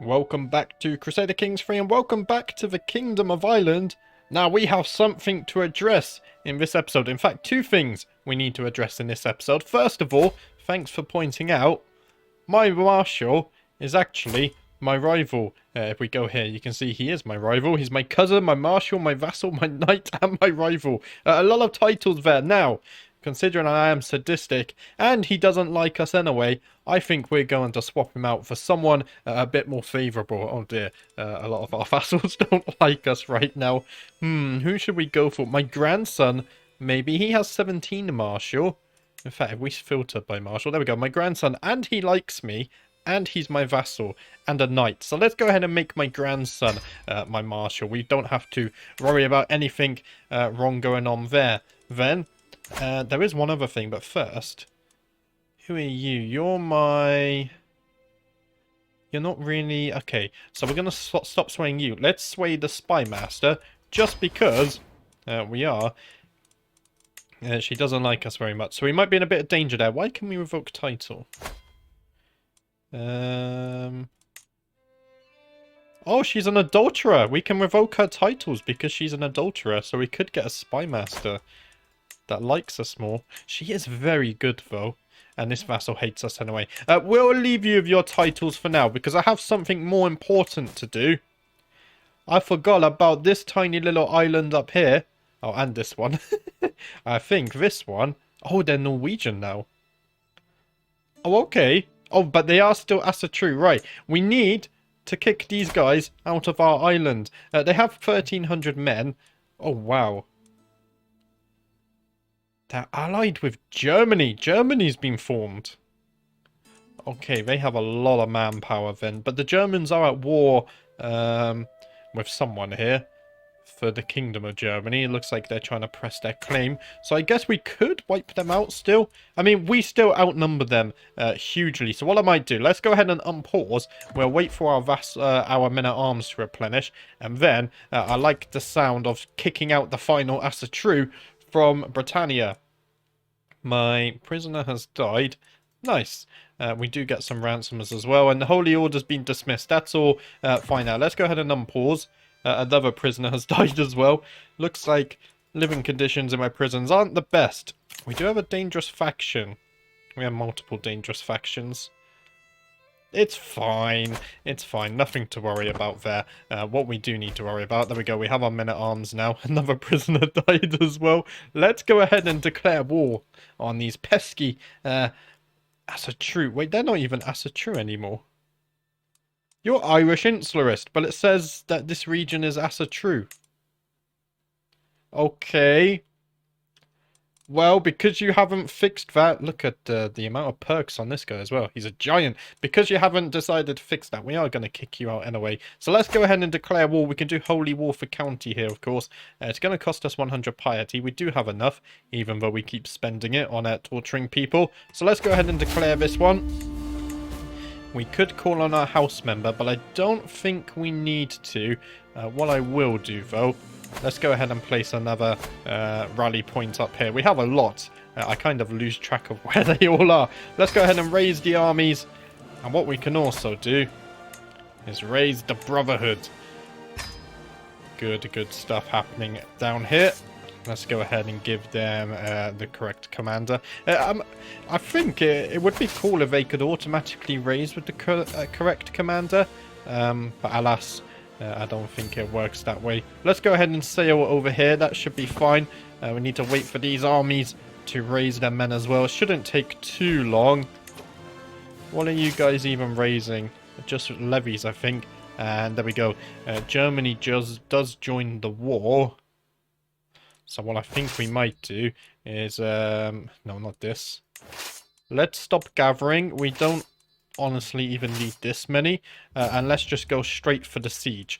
Welcome back to Crusader Kings 3 and welcome back to the Kingdom of Ireland. Now we have something to address in this episode. In fact, two things we need to address in this episode. First of all, thanks for pointing out, my Marshal is actually my rival. If we go here, you can see he is my rival. He's my cousin, my Marshal, my vassal, my knight, and my rival. A lot of titles there. Now, considering I am sadistic, and he doesn't like us anyway, I think we're going to swap him out for someone a bit more favourable. Oh dear, a lot of our vassals don't like us right now. Who should we go for? My grandson, maybe. He has 17 Marshal. In fact, if we filter by Marshal, there we go. My grandson, and he likes me, and he's my vassal, and a knight. So let's go ahead and make my grandson my Marshal. We don't have to worry about anything wrong going on there. Then, there is one other thing, but first, who are you? You're not really... Okay, so we're going to stop swaying you. Let's sway the Spy Master, just because we are. She doesn't like us very much, so we might be in a bit of danger there. Why can we revoke title? Oh, she's an adulterer. We can revoke her titles because she's an adulterer, so we could get a Spy Master that likes us more. She is very good, though. And this vassal hates us anyway. We'll leave you with your titles for now, because I have something more important to do. I forgot about this tiny little island up here. Oh, and this one. I think this one. Oh, they're Norwegian now. Oh, okay. Oh, but they are still Asatru. Right. We need to kick these guys out of our island. They have 1,300 men. Oh, wow. They're allied with Germany. Germany's been formed. Okay, they have a lot of manpower then. But the Germans are at war with someone here for the Kingdom of Germany. It looks like they're trying to press their claim. So I guess we could wipe them out still. I mean, we still outnumber them hugely. So what I might do, let's go ahead and unpause. We'll wait for our men-at-arms to replenish. And then I like the sound of kicking out the final Asatru from Britannia. My prisoner has died. Nice. We do get some ransomers as well. And the Holy Order's been dismissed. That's all fine now. Let's go ahead and unpause. Another prisoner has died as well. Looks like living conditions in my prisons aren't the best. We do have a dangerous faction. We have multiple dangerous factions. It's fine. It's fine. Nothing to worry about there. What we do need to worry about... There we go. We have our men-at-arms now. Another prisoner died as well. Let's go ahead and declare war on these pesky Asatru. Wait, they're not even Asatru anymore. You're Irish insularist, but it says that this region is Asatru. Okay. Well, because you haven't fixed that, look at the amount of perks on this guy as well. He's a giant. Because you haven't decided to fix that, we are going to kick you out anyway. So let's go ahead and declare war. We can do Holy War for County here, of course. It's going to cost us 100 piety. We do have enough, even though we keep spending it on torturing people. So let's go ahead and declare this one. We could call on our house member, but I don't think we need to. What I will do, though... Let's go ahead and place another rally point up here. We have a lot. I kind of lose track of where they all are. Let's go ahead and raise the armies. And what we can also do is raise the Brotherhood. Good stuff happening down here. Let's go ahead and give them the correct commander. I think it would be cool if they could automatically raise with the correct commander. But alas... I don't think it works that way. Let's go ahead and sail over here. That should be fine. We need to wait for these armies to raise their men as well. It shouldn't take too long. What are you guys even raising? Just levies, I think. And there we go. Germany does join the war. So what I think we might do is... no, not this. Let's stop gathering. We don't honestly even need this many, and let's just go straight for the siege.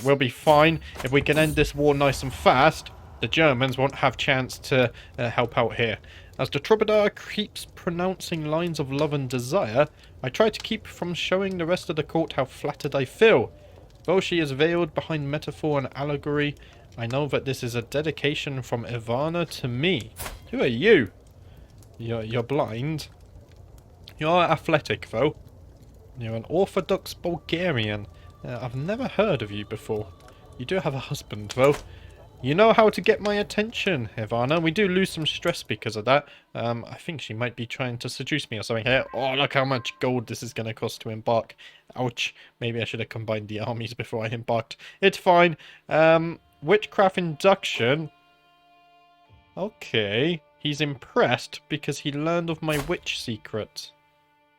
We'll be fine. If we can end this war nice and fast, the Germans won't have chance to help out here. As the troubadour keeps pronouncing lines of love and desire, I try to keep from showing the rest of the court how flattered I feel. Though she is veiled behind metaphor and allegory, I know that this is a dedication from Ivana to me. Who are you? You're blind. You are athletic, though. You're an Orthodox Bulgarian. I've never heard of you before. You do have a husband, though. You know how to get my attention, Ivana. We do lose some stress because of that. I think she might be trying to seduce me or something here. Oh, look how much gold this is going to cost to embark. Ouch. Maybe I should have combined the armies before I embarked. It's fine. Witchcraft induction. Okay. He's impressed because he learned of my witch secret.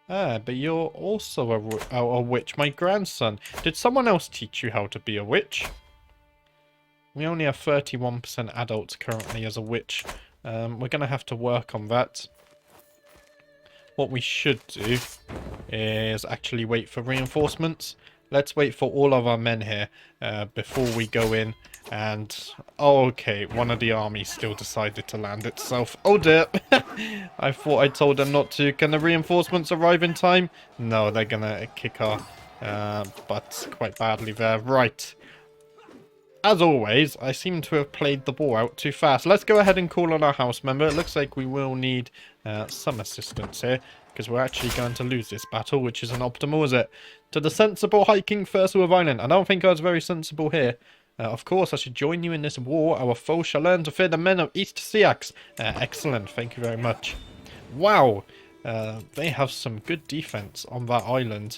Ah, but you're also a witch, my grandson. Did someone else teach you how to be a witch? We only have 31% adults currently as a witch. We're going to have to work on that. What we should do is actually wait for reinforcements. Let's wait for all of our men here before we go in. And, oh, okay, one of the armies still decided to land itself. Oh dear, I thought I told them not to. Can the reinforcements arrive in time? No, they're going to kick our butts quite badly there. Right. As always, I seem to have played the ball out too fast. Let's go ahead and call on our house member. It looks like we will need some assistance here, because we're actually going to lose this battle, which isn't optimal, is it? To the sensible hiking first with Island. I don't think I was very sensible here. Of course, I should join you in this war. Our foe shall learn to fear the men of East Siax. Excellent, thank you very much. Wow, they have some good defense on that island.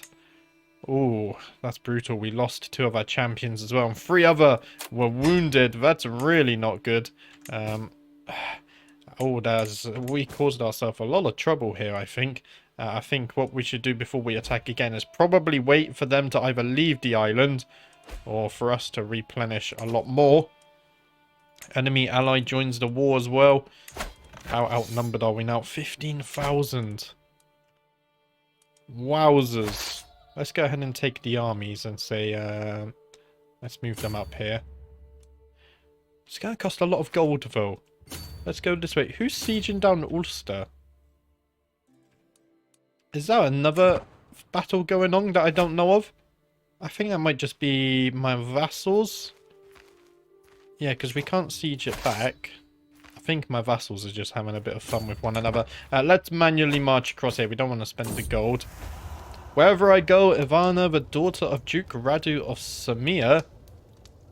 Ooh, that's brutal. We lost 2 of our champions as well, and 3 other were wounded. That's really not good. We caused ourselves a lot of trouble here, I think. I think what we should do before we attack again is probably wait for them to either leave the island or for us to replenish a lot more. Enemy ally joins the war as well. How outnumbered are we now? 15,000. Wowzers. Let's go ahead and take the armies and say, let's move them up here. It's going to cost a lot of gold, though. Let's go this way. Who's sieging down Ulster? Is that another battle going on that I don't know of? I think that might just be my vassals. Yeah, because we can't siege it back. I think my vassals are just having a bit of fun with one another. Let's manually march across here. We don't want to spend the gold. Wherever I go, Ivana, the daughter of Duke Radu of Samir,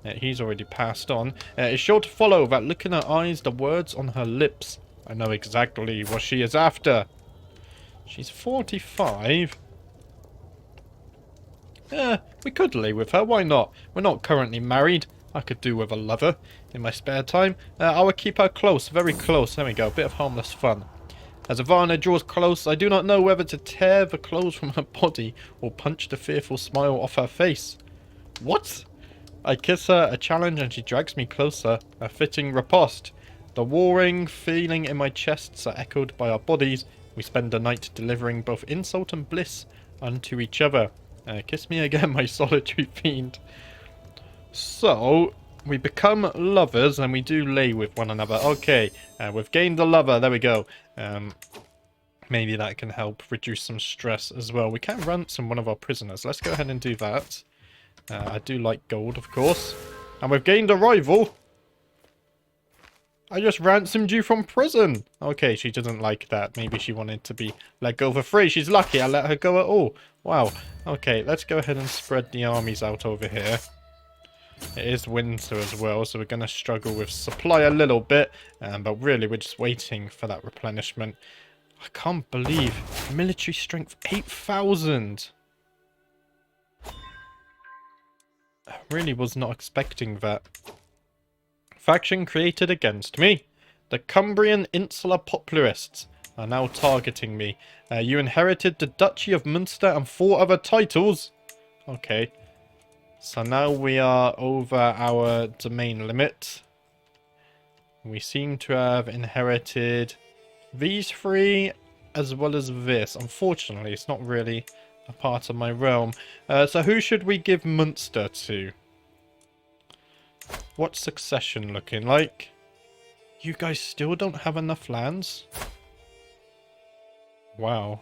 he's already passed on, is sure to follow. That look in her eyes, the words on her lips. I know exactly what she is after. She's 45. We could lay with her, why not? We're not currently married. I could do with a lover in my spare time. I will keep her close, very close. There we go, a bit of harmless fun. As Ivana draws close, I do not know whether to tear the clothes from her body or punch the fearful smile off her face. What? I kiss her, a challenge, and she drags me closer, a fitting riposte. The warring feeling in my chests are echoed by our bodies. We spend the night delivering both insult and bliss unto each other. Kiss me again, my solitary fiend. So, we become lovers and we do lay with one another. Okay, we've gained a lover. There we go. Maybe that can help reduce some stress as well. We can ransom one of our prisoners. Let's go ahead and do that. I do like gold, of course. And we've gained a rival. I just ransomed you from prison. Okay, she doesn't like that. Maybe she wanted to be let go for free. She's lucky I let her go at all. Wow. Okay, let's go ahead and spread the armies out over here. It is winter as well, so we're going to struggle with supply a little bit. But really, we're just waiting for that replenishment. I can't believe military strength 8,000. I really was not expecting that. Faction created against me. The Cumbrian Insular Popularists are now targeting me. You inherited the Duchy of Munster and 4 other titles. Okay. So now we are over our domain limit. We seem to have inherited these 3 as well as this. Unfortunately, it's not really a part of my realm. So who should we give Munster to? What's succession looking like? You guys still don't have enough lands? Wow.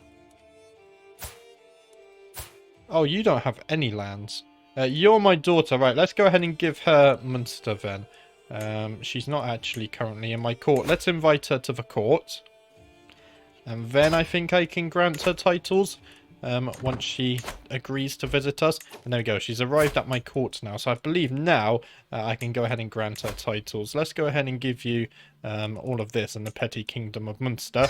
Oh, you don't have any lands. You're my daughter. Right, let's go ahead and give her Munster then. She's not actually currently in my court. Let's invite her to the court. And then I think I can grant her titles. once she agrees to visit us. And there we go. She's arrived at my court now. So I believe now I can go ahead and grant her titles. Let's go ahead and give you all of this in the petty kingdom of Munster.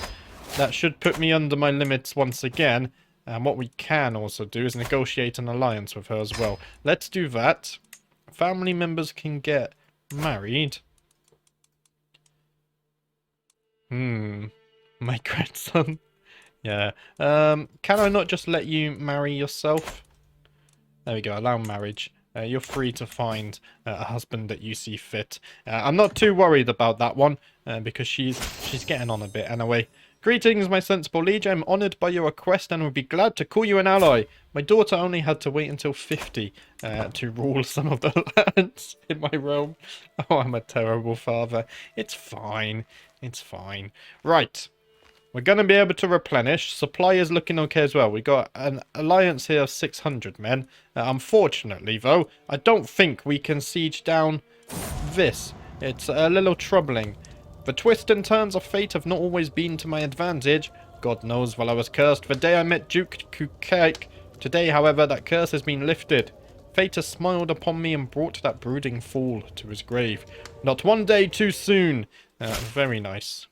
That should put me under my limits once again. And what we can also do is negotiate an alliance with her as well. Let's do that. Family members can get married. My grandson. Yeah. Can I not just let you marry yourself? There we go. Allow marriage. You're free to find a husband that you see fit. I'm not too worried about that one because she's getting on a bit anyway. Greetings, my sensible liege. I'm honoured by your request and would be glad to call you an ally. My daughter only had to wait until 50 to rule some of the lands in my realm. Oh, I'm a terrible father. It's fine. It's fine. Right. We're going to be able to replenish. Supply is looking okay as well. We got an alliance here of 600 men. Unfortunately, though, I don't think we can siege down this. It's a little troubling. The twists and turns of fate have not always been to my advantage. God knows, while I was cursed the day I met Duke Kukake. Today, however, that curse has been lifted. Fate has smiled upon me and brought that brooding fool to his grave. Not one day too soon. Very nice.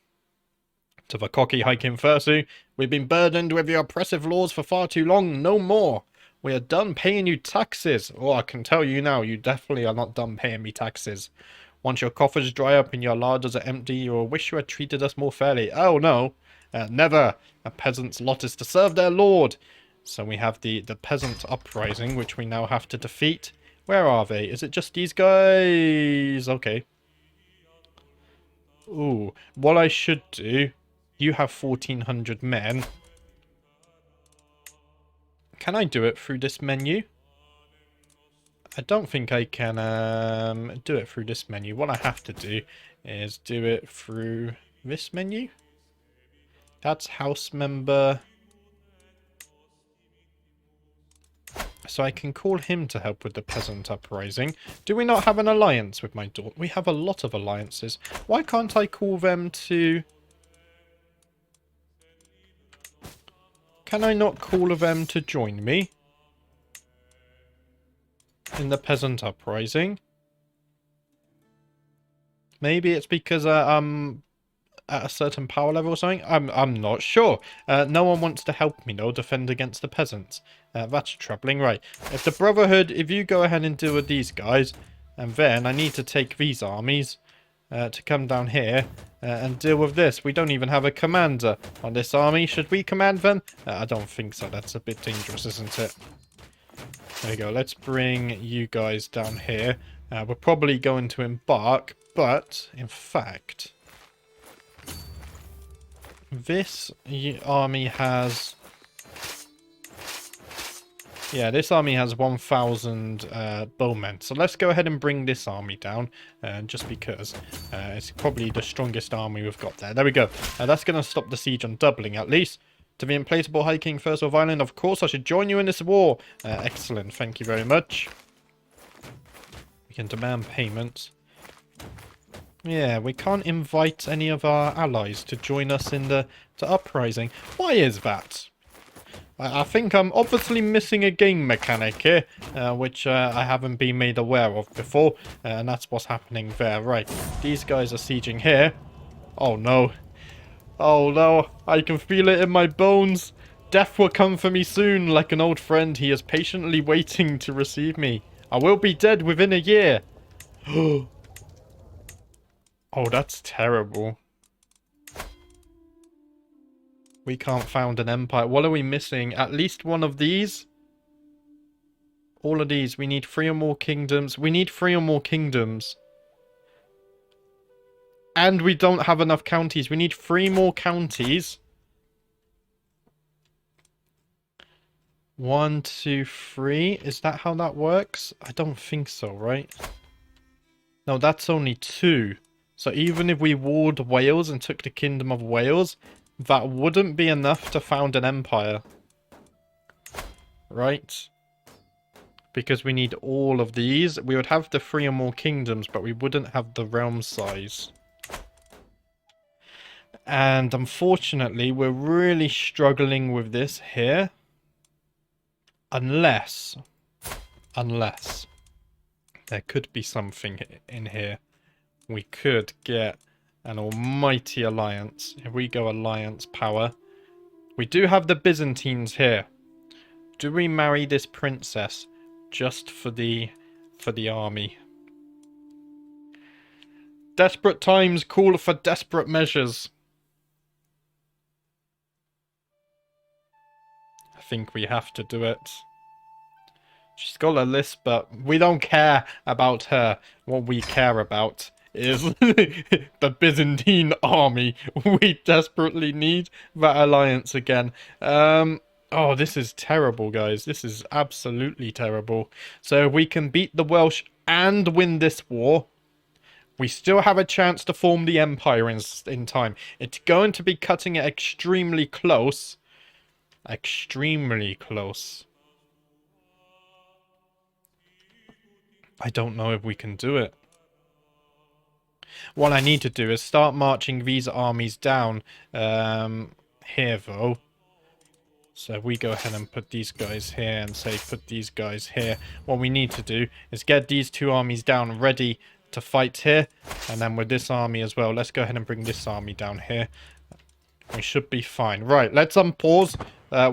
To the cocky hiking Fursu, we've been burdened with your oppressive laws for far too long. No more. We are done paying you taxes. Oh, I can tell you now, you definitely are not done paying me taxes. Once your coffers dry up and your larders are empty, you will wish you had treated us more fairly. Oh, no. Never. A peasant's lot is to serve their lord. So we have the peasant uprising, which we now have to defeat. Where are they? Is it just these guys? Okay. Ooh. What I should do... You have 1,400 men. Can I do it through this menu? I don't think I can do it through this menu. What I have to do is do it through this menu. That's house member. So I can call him to help with the peasant uprising. Do we not have an alliance with my daughter? We have a lot of alliances. Why can't I call them to... Can I not call them to join me in the peasant uprising? Maybe it's because I'm at a certain power level or something. I'm not sure. No one wants to help me though, defend against the peasants. That's troubling. Right. If the Brotherhood, if you go ahead and deal with these guys, and then I need to take these armies to come down here and deal with this. We don't even have a commander on this army. Should we command them? I don't think so. That's a bit dangerous, isn't it? There we go. Let's bring you guys down here. We're probably going to embark, but in fact, this army has... Yeah, this army has 1,000 bowmen. So let's go ahead and bring this army down, just because it's probably the strongest army we've got there. There we go. That's going to stop the siege on doubling, at least. To the implacable High King First of Ireland, of course I should join you in this war. Excellent, thank you very much. We can demand payments. Yeah, we can't invite any of our allies to join us in the uprising. Why is that? I think I'm obviously missing a game mechanic here, which I haven't been made aware of before, and that's what's happening there. Right, these guys are sieging here. Oh no. Oh no, I can feel it in my bones. Death will come for me soon. Like an old friend, he is patiently waiting to receive me. I will be dead within a year. Oh, that's terrible. We can't found an empire. What are we missing? At least one of these? All of these. We need 3 or more kingdoms. We need 3 or more kingdoms. And we don't have enough counties. We need 3 more counties. 1, 2, 3. Is that how that works? I don't think so, right? No, that's only 2. So even if we warred Wales and took the Kingdom of Wales... That wouldn't be enough to found an empire. Right? Because we need all of these. We would have the 3 or more kingdoms, but we wouldn't have the realm size. And unfortunately, we're really struggling with this here. Unless there could be something in here. We could get an almighty alliance. If we go alliance power. We do have the Byzantines here. Do we marry this princess just for the army? Desperate times call for desperate measures. I think we have to do it. She's got a list, but we don't care about her. What we care about is the Byzantine army. We desperately need that alliance again. Oh, this is terrible, guys. This is absolutely terrible. So we can beat the Welsh and win this war. We still have a chance to form the empire in time. It's going to be cutting it extremely close. Extremely close. I don't know if we can do it. What I need to do is start marching these armies down here, though. So we go ahead and put these guys here and say put these guys here. What we need to do is get these two armies down ready to fight here. And then with this army as well, let's go ahead and bring this army down here. We should be fine. Right, let's unpause.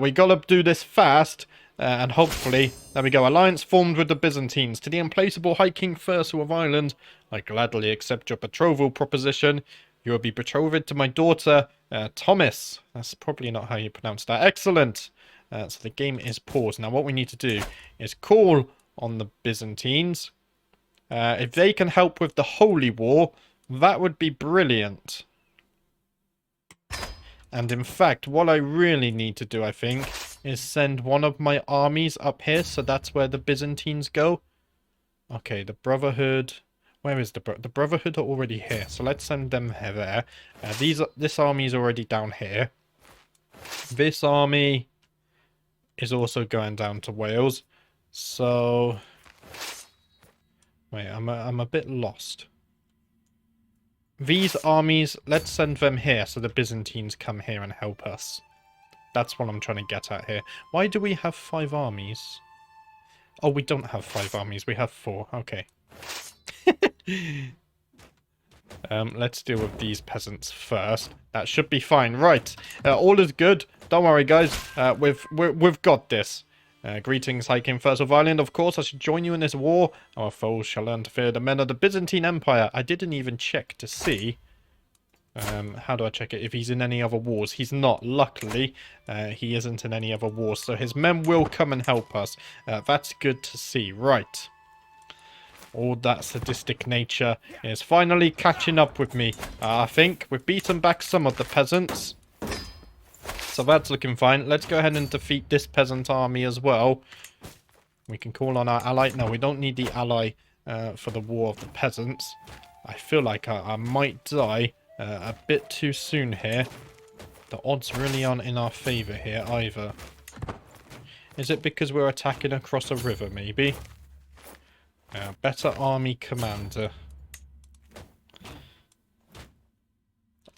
We gotta do this fast. And hopefully, there we go. Alliance formed with the Byzantines. To the implacable High King Furso of Ireland, I gladly accept your betrothal proposition. You will be betrothed to my daughter, Thomas. That's probably not how you pronounce that. Excellent. So the game is paused. Now what we need to do is call on the Byzantines. If they can help with the Holy War, that would be brilliant. And in fact, what I really need to do, I think, is send one of my armies up here. So that's where the Byzantines go. Okay, the Brotherhood. Where is the Brotherhood are already here. So let's send them there. This army is already down here. This army is also going down to Wales. So wait, I'm a bit lost. These armies, let's send them here so the Byzantines come here and help us. That's what I'm trying to get at here. Why do we have 5 armies? Oh, we don't have 5 armies. We have 4. Okay. Let's deal with these peasants first. That should be fine. Right. All is good. Don't worry, guys. We've got this. Greetings, High King First of Ireland. Of course, I should join you in this war. Our foes shall learn to fear the men of the Byzantine Empire. I didn't even check to see. How do I check it? If he's in any other wars. He's not. Luckily, he isn't in any other wars. So his men will come and help us. That's good to see. Right. All that sadistic nature is finally catching up with me. I think we've beaten back some of the peasants. So that's looking fine. Let's go ahead and defeat this peasant army as well. We can call on our ally. No, we don't need the ally for the war of the peasants. I feel like I might die a bit too soon here. The odds really aren't in our favour here either. Is it because we're attacking across a river, maybe? Better army commander.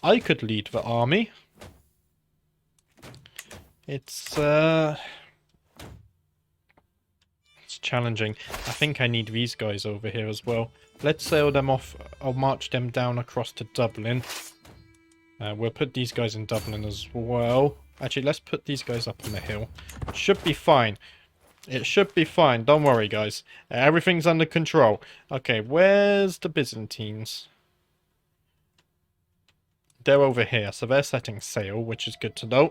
I could lead the army. It's challenging. I think I need these guys over here as well. Let's sail them off. I'll march them down across to Dublin. We'll put these guys in Dublin as well. Actually, let's put these guys up on the hill. Should be fine. It should be fine. Don't worry, guys. Everything's under control. Okay, where's the Byzantines? They're over here, so they're setting sail, which is good to know.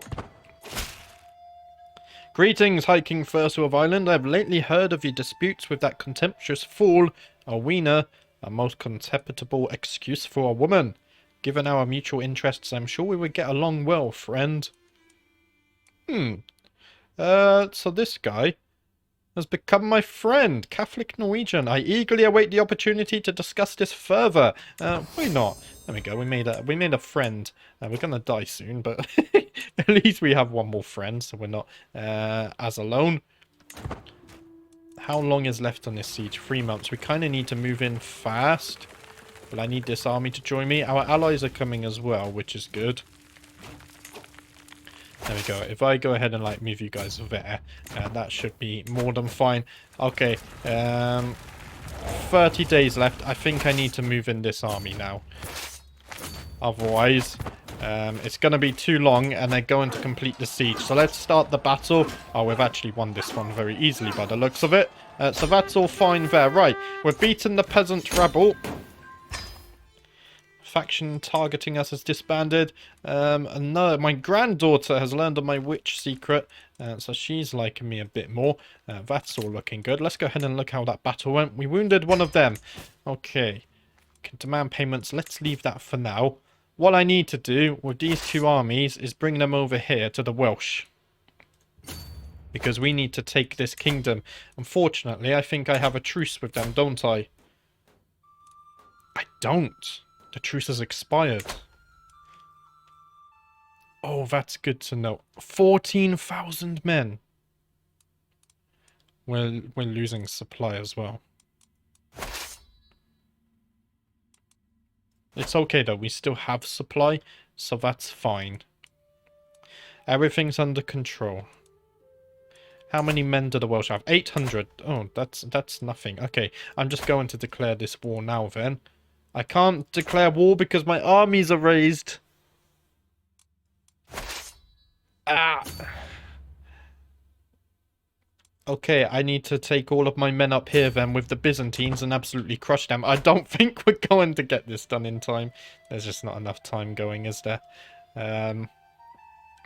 Greetings, High King Furso of Ireland. I have lately heard of your disputes with that contemptuous fool, Alwina, a most contemptible excuse for a woman. Given our mutual interests, I'm sure we would get along well, friend. So this guy has become my friend, Catholic Norwegian. I eagerly await the opportunity to discuss this further. Why not? There we go. We made a friend. We're gonna die soon, but at least we have one more friend, so we're not as alone. How long is left on this siege? 3 months. We kind of need to move in fast, but I need this army to join me. Our allies are coming as well, which is good. There we go. If I go ahead and like move you guys there, that should be more than fine. Okay, 30 days left. I think I need to move in this army now. Otherwise, it's going to be too long and they're going to complete the siege. So let's start the battle. Oh, we've actually won this one very easily by the looks of it. So that's all fine there. Right, we've beaten the peasant rebel. Faction targeting us has disbanded. No, my granddaughter has learned of my witch secret, so she's liking me a bit more. That's all looking good. Let's go ahead and look how that battle went. We wounded one of them. Okay, can demand payments. Let's leave that for now. What I need to do with these two armies is bring them over here to the Welsh, because we need to take this kingdom. Unfortunately, I think I have a truce with them, don't I? I don't. The truce has expired. Oh, that's good to know. 14,000 men. We're losing supply as well. It's okay though, we still have supply, so that's fine. Everything's under control. How many men do the Welsh have? 800. Oh, that's nothing. Okay, I'm just going to declare this war now then. I can't declare war because my armies are raised. Ah. Okay, I need to take all of my men up here then with the Byzantines and absolutely crush them. I don't think we're going to get this done in time. There's just not enough time going, is there?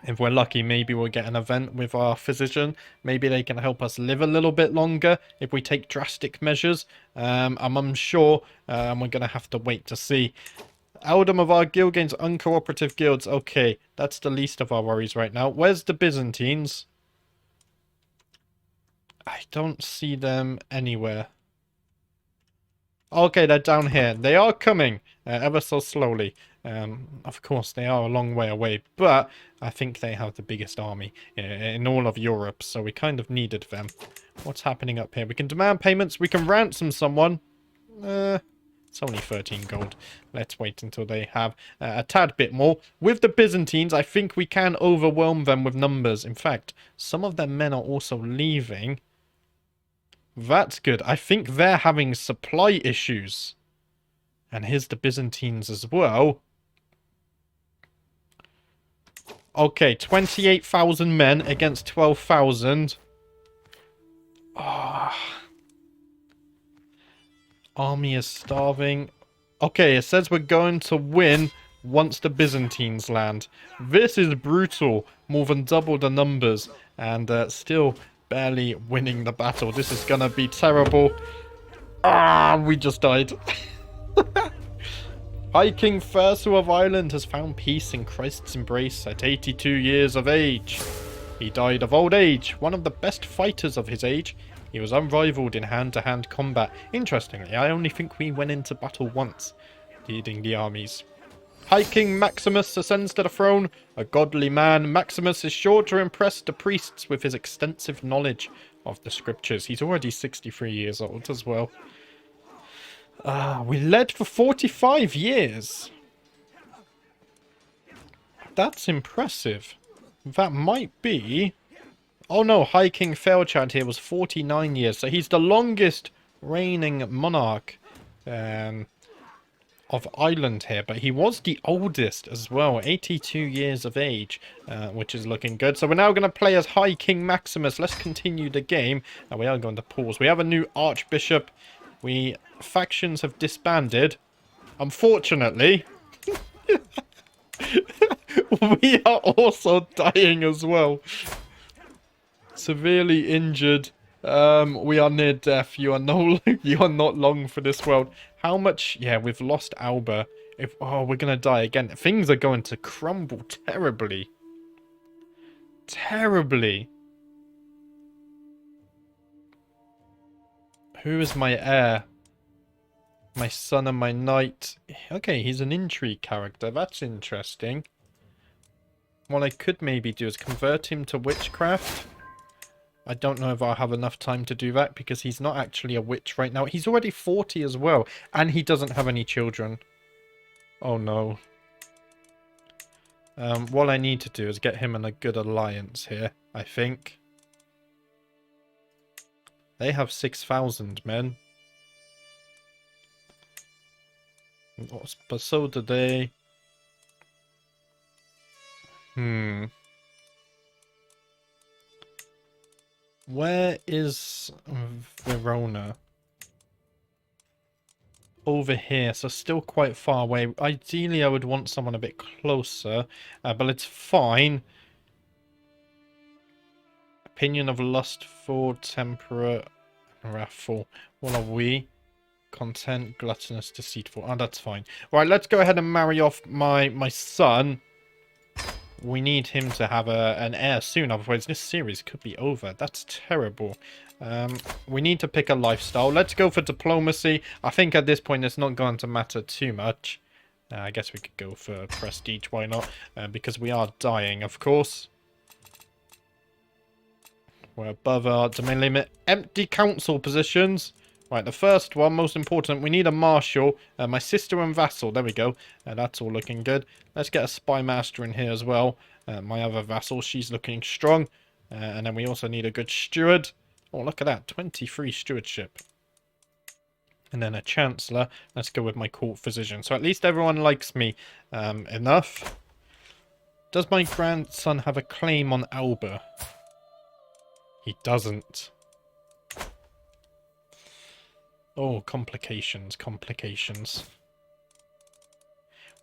If we're lucky, maybe we'll get an event with our physician. Maybe they can help us live a little bit longer if we take drastic measures. I'm unsure. We're going to have to wait to see. Eldom of our guild gains uncooperative guilds. Okay, that's the least of our worries right now. Where's the Byzantines? I don't see them anywhere. Okay, they're down here. They are coming ever so slowly. Of course, they are a long way away, but I think they have the biggest army in all of Europe, so we kind of needed them. What's happening up here? We can demand payments. We can ransom someone. It's only 13 gold. Let's wait until they have a tad bit more. With the Byzantines, I think we can overwhelm them with numbers. In fact, some of their men are also leaving. That's good. I think they're having supply issues. And here's the Byzantines as well. Okay, 28,000 men against 12,000. Oh. Army is starving. Okay, it says we're going to win once the Byzantines land. This is brutal. More than double the numbers. And still barely winning the battle. This is going to be terrible. Ah, we just died. High King Thurso of Ireland has found peace in Christ's embrace at 82 years of age. He died of old age, one of the best fighters of his age. He was unrivaled in hand-to-hand combat. Interestingly, I only think we went into battle once, leading the armies. High King Maximus ascends to the throne. A godly man, Maximus is sure to impress the priests with his extensive knowledge of the scriptures. He's already 63 years old as well. We led for 45 years. That's impressive. That might be... Oh no, High King Failchad here was 49 years. So he's the longest reigning monarch of Ireland here. But he was the oldest as well. 82 years of age, which is looking good. So we're now going to play as High King Maximus. Let's continue the game. We are going to pause. We have a new Archbishop. Factions have disbanded. Unfortunately, we are also dying as well. Severely injured. We are near death. You are not long for this world. How much? Yeah, we've lost Alba. We're gonna die again. Things are going to crumble terribly. Terribly. Who is my heir? My son and my knight. Okay, he's an intrigue character. That's interesting. What I could maybe do is convert him to witchcraft. I don't know if I'll have enough time to do that because he's not actually a witch right now. He's already 40 as well. And he doesn't have any children. Oh no. What I need to do is get him in a good alliance here, I think. They have 6,000 men. But so do they. Where is Verona? Over here, so still quite far away. Ideally, I would want someone a bit closer, but it's fine. Opinion of lustful, temperate, wrathful. What are we? Content, gluttonous, deceitful. Oh, that's fine. Right, let's go ahead and marry off my son. We need him to have an heir soon, otherwise this series could be over. That's terrible. We need to pick a lifestyle. Let's go for diplomacy. I think at this point it's not going to matter too much. I guess we could go for prestige, why not? Because we are dying, of course. We're above our domain limit. Empty council positions. Right, the first one, most important, we need a marshal. My sister and vassal, there we go. That's all looking good. Let's get a spy master in here as well. My other vassal, she's looking strong. And then we also need a good steward. Oh, look at that, 23 stewardship. And then a chancellor. Let's go with my court physician. So at least everyone likes me enough. Does my grandson have a claim on Alba? He doesn't. Oh, complications, complications.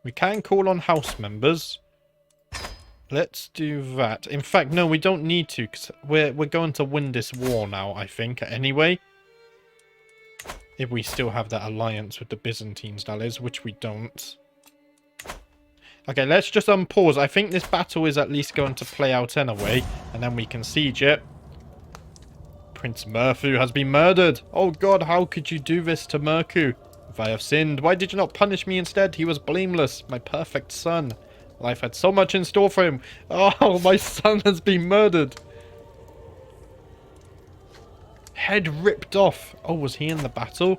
We can call on house members. Let's do that. In fact, no, we don't need to, because we're going to win this war now, I think, anyway. If we still have that alliance with the Byzantines, that is, which we don't. Okay, let's just unpause. I think this battle is at least going to play out anyway, and then we can siege it. Prince Murfu has been murdered. Oh god, how could you do this to Murku? If I have sinned, why did you not punish me instead? He was blameless, my perfect son. Life had so much in store for him. Oh, my son has been murdered. Head ripped off. Oh, was he in the battle?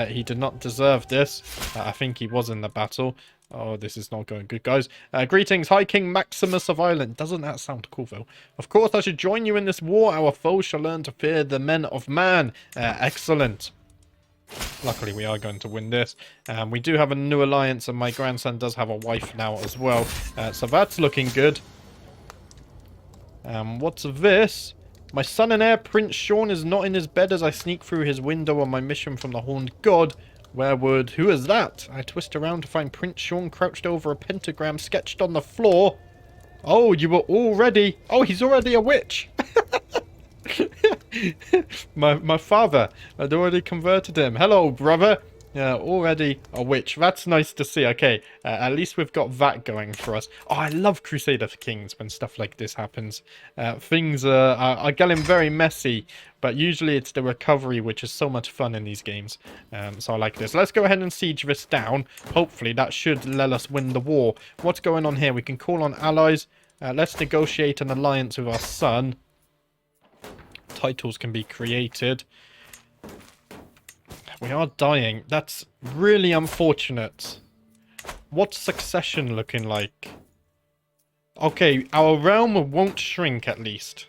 He did not deserve this. I think he was in the battle. Oh, this is not going good, guys. Greetings, High King Maximus of Ireland. Doesn't that sound cool, though? Of course, I should join you in this war. Our foes shall learn to fear the men of man. Excellent. Luckily, we are going to win this. We do have a new alliance, and my grandson does have a wife now as well. So that's looking good. What's this? My son and heir, Prince Sean, is not in his bed as I sneak through his window on my mission from the Horned God. Who is that? I twist around to find Prince Sean crouched over a pentagram sketched on the floor. Oh, you were already... Oh, he's already a witch. my father had already converted him. Hello, brother. Yeah, already a witch. That's nice to see. Okay, at least we've got that going for us. Oh, I love Crusader Kings when stuff like this happens. Things are getting very messy, but usually it's the recovery which is so much fun in these games. So I like this. Let's go ahead and siege this down. Hopefully that should let us win the war. What's going on here? We can call on allies. Let's negotiate an alliance with our son. Titles can be created. We are dying. That's really unfortunate. What's succession looking like? Okay, our realm won't shrink at least.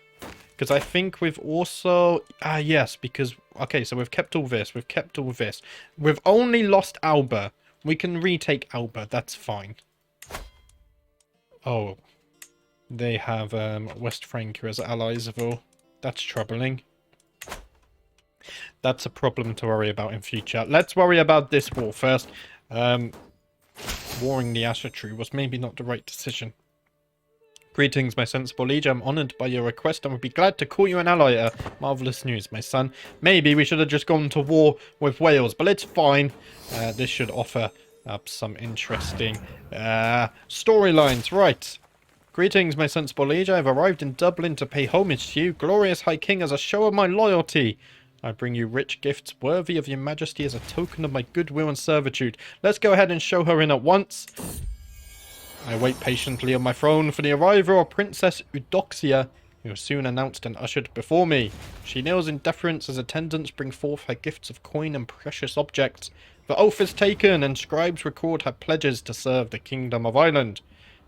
Because I think we've also... yes, because... Okay, so we've kept all this. We've kept all this. We've only lost Alba. We can retake Alba. That's fine. Oh. They have West Francia as allies of all. That's troubling. That's a problem to worry about in future. Let's worry about this war first. Warring the Ashatru was maybe not the right decision. Greetings, my sensible liege. I'm honoured by your request and would be glad to call you an ally. Marvellous news, my son. Maybe we should have just gone to war with Wales, but it's fine. This should offer up some interesting storylines. Right. Greetings, my sensible liege. I have arrived in Dublin to pay homage to you, glorious High King, as a show of my loyalty. I bring you rich gifts worthy of your majesty as a token of my goodwill and servitude. Let's go ahead and show her in at once. I wait patiently on my throne for the arrival of Princess Eudoxia, who was soon announced and ushered before me. She kneels in deference as attendants bring forth her gifts of coin and precious objects. The oath is taken, and scribes record her pledges to serve the Kingdom of Ireland.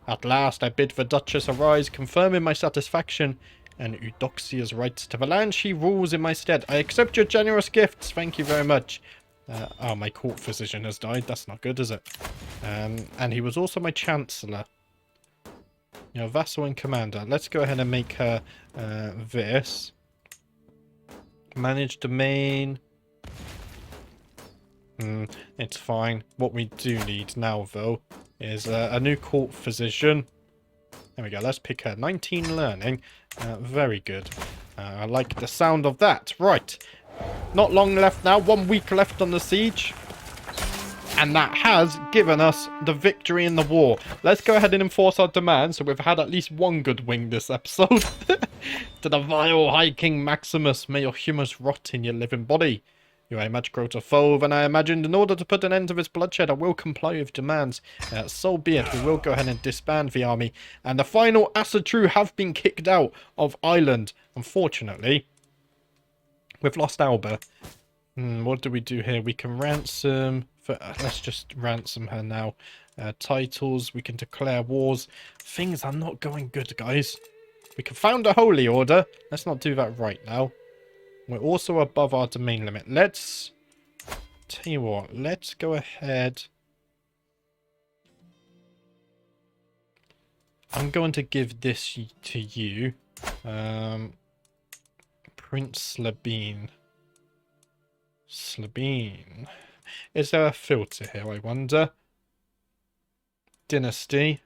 At last I bid the Duchess arise, confirming my satisfaction and Eudoxia's rights to the land she rules in my stead. I accept your generous gifts. Thank you very much. Oh, my court physician has died. That's not good, is it? And he was also my chancellor. You know, vassal and commander. Let's go ahead and make her this. Manage domain. It's fine. What we do need now, though, is a new court physician. There we go. Let's pick her. 19 learning. Very good. I like the sound of that. Right. Not long left now. 1 week left on the siege. And that has given us the victory in the war. Let's go ahead and enforce our demands. So we've had at least one good wing this episode. To the vile High King Maximus, may your humours rot in your living body. You are a much greater foe than I imagined. In order to put an end to this bloodshed, I will comply with demands. So be it. We will go ahead and disband the army. And the final Asatru have been kicked out of Ireland. Unfortunately, we've lost Alba. What do we do here? We can ransom... let's just ransom her now. Titles, we can declare wars. Things are not going good, guys. We can found a holy order. Let's not do that right now. We're also above our domain limit. Let's... tell you what, let's go ahead. I'm going to give this to you. Prince Slabine. Slabine. Is there a filter here, I wonder? Dynasty.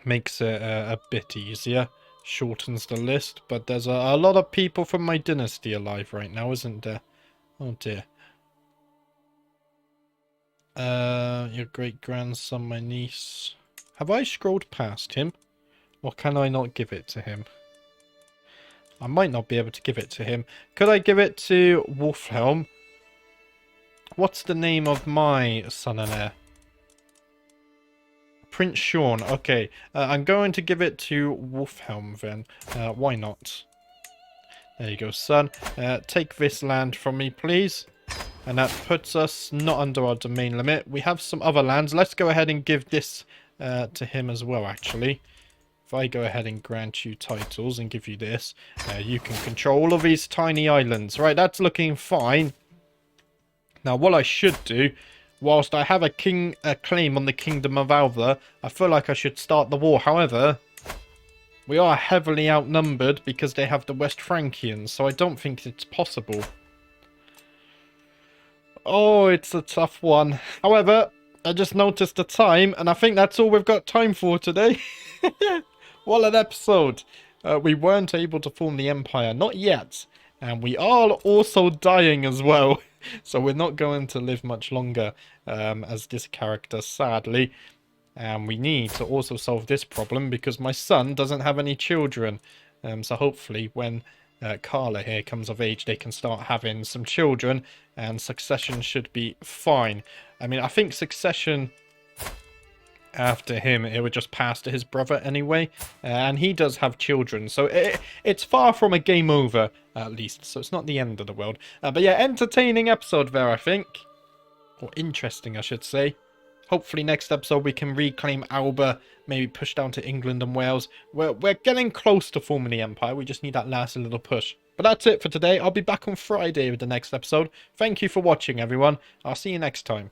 Makes it a bit easier. Shortens the list. But there's a lot of people from my dynasty alive right now, isn't there? Oh dear. Your great-grandson, my niece. Have I scrolled past him? Or can I not give it to him? I might not be able to give it to him. Could I give it to Wolfhelm? What's the name of my son and heir? Prince Sean. Okay. I'm going to give it to Wolfhelm then. Why not? There you go, son. Take this land from me, please. And that puts us not under our domain limit. We have some other lands. Let's go ahead and give this to him as well, actually. If I go ahead and grant you titles and give you this, you can control all of these tiny islands. Right, that's looking fine. Now, what I should do, whilst I have a claim on the Kingdom of Alva, I feel like I should start the war. However, we are heavily outnumbered because they have the West Frankians, so I don't think it's possible. Oh, it's a tough one. However, I just noticed the time, and I think that's all we've got time for today. What an episode. We weren't able to form the Empire. Not yet. And we are also dying as well. So we're not going to live much longer as this character, sadly. And we need to also solve this problem because my son doesn't have any children. So hopefully when Carla here comes of age, they can start having some children. And succession should be fine. I mean, I think succession... after him, it would just pass to his brother anyway. And he does have children. So it's far from a game over, at least. So it's not the end of the world. But yeah, entertaining episode there, I think. Or interesting, I should say. Hopefully next episode we can reclaim Alba. Maybe push down to England and Wales. We're getting close to forming the Empire. We just need that last little push. But that's it for today. I'll be back on Friday with the next episode. Thank you for watching, everyone. I'll see you next time.